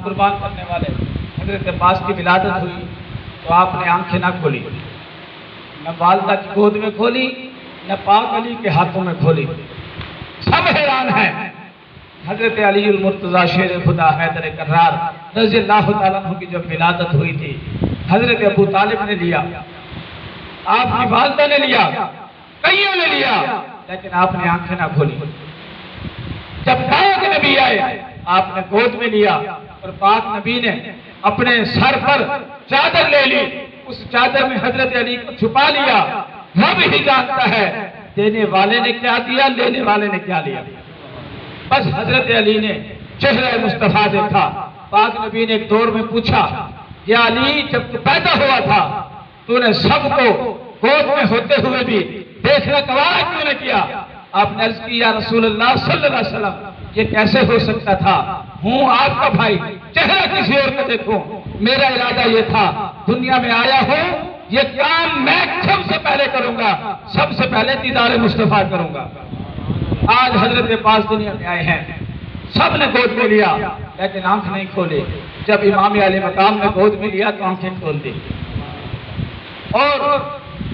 कुर्बान करने वाले हजरत अब्बास की विलादत हुई तो आपने आंखें ना खोली, न वालदा की गोद में खोली, न पाक अली के हाथों में खोली। सब हैरान हैं। हजरत अली मुर्तजा शेर खुदा हैदर कर्रार रज़ियल्लाहु ताला अन्हु की जब विलादत हुई थी, हजरत अबू तालिब ने लिया, आपकी वालदा ने लिया, कईयों ने लिया, लेकिन आपने आंखें ना खोली। जब पाक नबी आए आपने गोद में लिया और पाक नबी ने अपने सर पर चादर ले ली, उस चादर में हजरत अली को छुपा लिया। रब ही जानता है देने वाले ने क्या दिया, लेने वाले ने क्या लिया। बस हजरत अली ने चेहरा मुस्तफा देखा। पाक नबी ने एक दौर में पूछा, या अली, जब तू पैदा हुआ था तूने सबको गोद में होते हुए भी देखना गवारा क्यों न किया? आपने अर्ज की, या रसूलुल्लाह सल्लल्लाहु अलैहि वसल्लम, ये कैसे हो सकता था? हूँ आपका भाई, चेहरा किसी और का देखो। मेरा इरादा ये था, दुनिया में आया हूँ, ये काम मैं सबसे पहले करूंगा, सबसे पहले दीदार मुस्तफा करूंगा। आज हजरत अब्बास दुनिया में आए हैं, सब ने गोद में लिया लेकिन आंख नहीं खोले। जब इमाम आले मकाम ने गोद में लिया तो आंखें खोल दी। और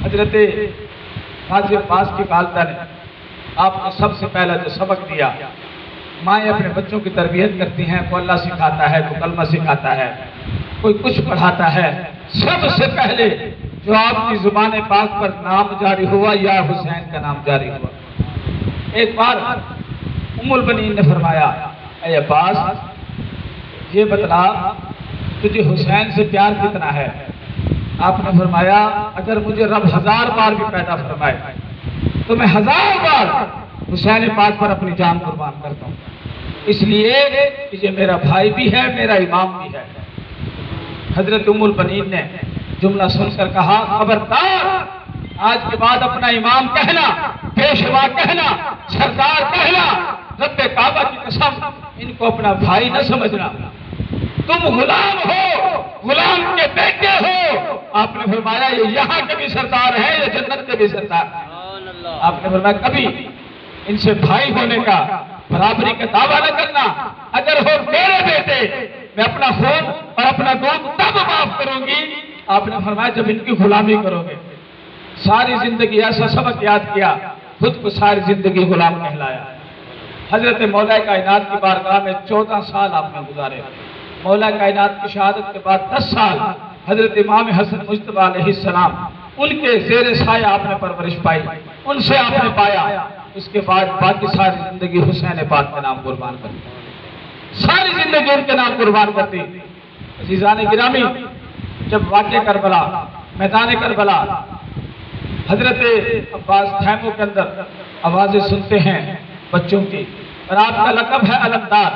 हजरत गाजी अब्बास की वालिदा ने आपको सबसे पहला जो सबक दिया, माएँ अपने बच्चों की तरबियत करती हैं, कोई अल्लाह सिखाता है, कोई कलमा सिखाता है, कोई कुछ पढ़ाता है। सबसे पहले जो आपकी जुबान पाक पर नाम जारी हुआ, या हुसैन का नाम जारी हुआ। एक बार उम्मुल बनीन ने फरमाया, ऐ अब्बास, ये बतला तुझे हुसैन से प्यार कितना है? आपने फरमाया, अगर मुझे रब 1000 बार भी पैदा फरमाए तो मैं 1000 बार हुसैन पाक पर अपनी जान कुर्बान करता हूँ, इसलिए कि ये मेरा भाई भी है, मेरा इमाम भी है। हजरत उम्मुल बनीन ने जुमला सुनकर कहा, खबरदार, आज के बाद अपना इमाम कहना, पेशवा कहना, सरदार कहना, रब्बे काबा की कसम, इनको अपना भाई न समझना। तुम गुलाम हो, गुलाम के बेटे हो। आपने फरमाया, ये यहाँ के भी सरदार है, ये जन्नत के भी सरदार है। आपने फरमाया, कभी इनसे भाई होने का, बराबरी का दावा न करना। अगर हो मेरे बेटे, मैं अपना खून और अपना दूध तब माफ करूंगी। आपने फरमाया, जब इनकी गुलामी करोगे। सारी जिंदगी ऐसा सबक याद किया, खुद को सारी जिंदगी गुलाम कहलाया। हजरत मौला कायनात की बारगाह में 14 साल आपने गुजारे। मौला कायनात की शहादत के बाद 10 साल हजरत इमाम हसन मुज्तबा अलैहिस्सलाम, उनके ज़ेरे साया आपने परवरिश पाई, उनसे आपने पाया। उसके बाद बाकी सारी जिंदगी हुसैन पाक के नाम कुर्बान कर दी, सारी जिंदगी उनके नाम कुर्बान कर दी। अज़ीज़ान गिरामी, जब वाक़या करबला, मैदान करबला, हजरत अब्बास खैमों के अंदर आवाजें सुनते हैं बच्चों की, और आपका लक़ब है अलमदार।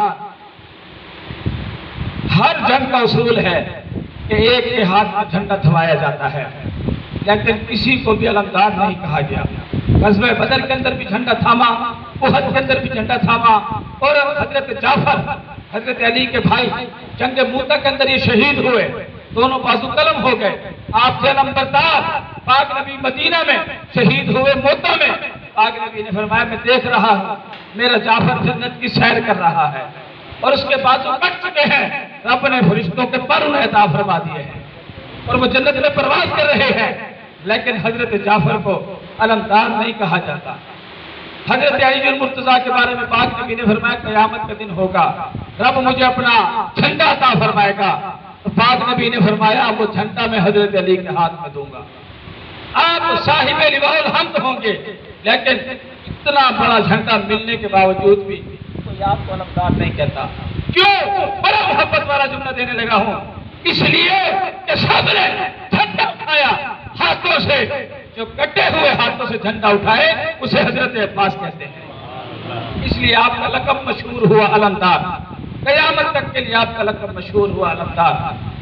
हर जंग का उसूल है कि एक के हाथ में झंडा थमाया जाता है, लेकिन किसी को भी अलमदार नहीं कहा गया। ग़ज़वा बदर के अंदर भी झंडा थामा, उहद के अंदर भी झंडा थामा, और हजरत जाफर, हजरत अली के भाई, जंग मूता के अंदर ये शहीद हुए, दोनों बाजू कलम हो गए। आपसे अलमबरदार पाक नबी मदीना में शहीद हुए, मोता में। पाक नबी ने फरमाया, मैं देख रहा हूँ मेरा जाफर जन्नत की सैर कर रहा है, और उसके बाजू कट चुके हैं, रब ने फरिश्तों के पर उन्हें अता फरमा दिए हैं और वो जन्नत में प्रवास कर रहे हैं। लेकिन हजरत जाफर को अलमदार नहीं कहा जाता। हजरत अली मुर्तजा के बारे में पाक नबी ने फरमाया, क़यामत का दिन होगा, रब मुझे अपना झंडा अता फरमाएगा। तो पाक नबी ने फरमाया, वो झंडा मैं हजरत अली के हाथ में दूंगा। आप साहिब लिवाउल हम्द होंगे, लेकिन इतना बड़ा झंडा मिलने के बावजूद भी कोई आपको अलमदार नहीं कहता। क्यों? बड़ा मोहब्बत वाला जुमला देने लगा हूं, इसलिए कि सबने झंडा उठाया हाथों से। जो कटे हुए हाथों से झंडा उठाए उसे हजरत अब्बास कहते हैं। इसलिए आपका लक़ब मशहूर हुआ अलमदार, क़यामत तक के लिए आपका लक़ब मशहूर हुआ अलमदार।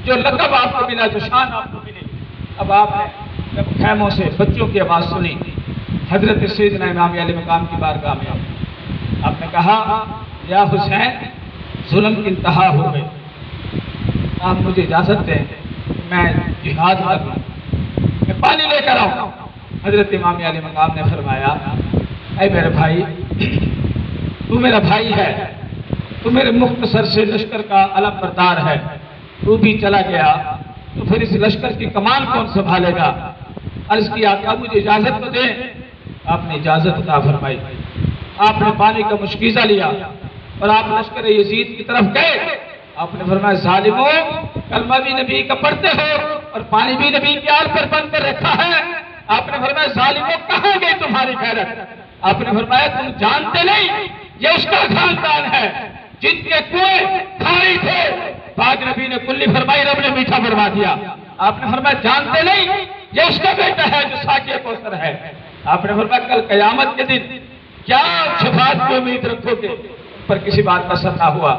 जो लक़ब आपको मिला, जो शान आपको मिली। अब आपने जब खैमों से बच्चों की आवाज़ सुनी, हजरत सैयदना इमाम अली मकाम की बारगाह में आपने कहा, या हुसैन, जुल्म की इंतहा हो गई, आप मुझे इजाज़त दें, मैं जिहाद कर लूँ, मैं पानी लेकर आऊँ। हजरत इमाम अली मकाम ने फरमाया, ऐ मेरे भाई, तू मेरा भाई है, तो मेरे मुख्तसर से लश्कर का अलम बरदार है, तू भी चला गया तो फिर इस लश्कर की कमान कौन संभालेगा। अर्ज किया कि आप मुझे इजाजत तो दें। आपने इजाजत अता फरमाई। आपने पानी का मुश्कीजा लिया और आप लश्कर यजीद की तरफ गए। आपने फरमाया जालिमों, कलमा भी नबी का पढ़ते हो और पानी भी नबी के आल पर बंद कर रखा है। आपने फरमाया जालिमों, कहाँ गई तुम्हारी खैरत। आपने फरमाया तुम जानते नहीं ये उसका खानदान है जिनके कुएं खाली थे। पाक नबी ने कुल्ली फरमाई, रब ने मीठा फरमा दिया। आपने फरमाया जानते नहीं ये उसका बेटा है जो साक़िए कौसर है। आपने फरमाया कल कयामत के दिन क्या शफाअत की उम्मीद रखोगे, पर किसी बात का असर ना हुआ।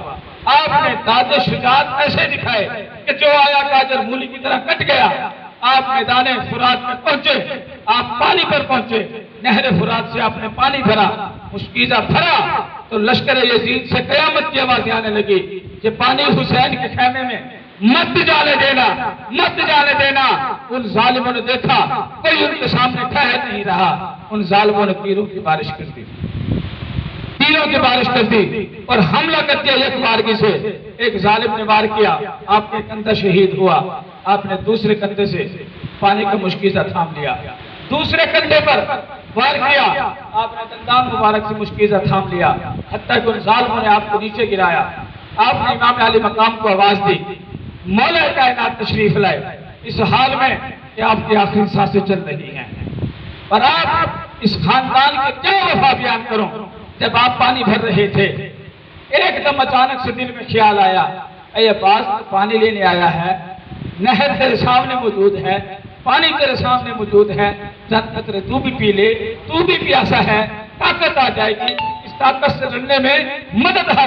आपने दादे शुजाअत ऐसे दिखाए कि जो आया गाजर मूली की तरह कट गया। आप मैदान फुरात में पहुंचे, आप पानी पर पहुंचे, नहर फुरात से आपने पानी भरा, मुश्कीजा भरा तो लश्कर यजीद से कयामत की आवाज़ें आने लगी कि पानी हुसैन के खेमे में मत जाने देना, मत जाने देना। उन जालिमों ने देखा कोई उनके सामने ठहर नहीं रहा। उन जालिमों ने तीरों की बारिश कर दी, तीरों की बारिश कर दी और हमला कर दिया एक बारगी से। एक जालिम ने वार किया, आपके कंधा शहीद हुआ। आपने दूसरे कंधे से पानी का मुश्कीजा थाम लिया, दूसरे कंधे पर वार किया, आपने दंदान मुबारक से मुश्कीजा थाम लिया, हत्ता कि उन जालिमों ने आपको नीचे गिराया। आपने इमाम अली मकाम को आवाज दी, मौला कायनात तशरीफ लाए इस हाल में कि आपकी आखिरी सांसें चल रही हैं। और आप इस खानदान के क्या वफा बयान करो। जब आप पानी भर रहे थे, एकदम अचानक से दिल में ख्याल आया, ये अब्बास पानी लेने आया है, नहर तेरे सामने मौजूद है, पानी तेरे सामने मौजूद है, चंद कतरे तू भी पी ले, तू भी प्यासा है, ताकत आ जाएगी। इस ताकत से लड़ने में मदद हासिल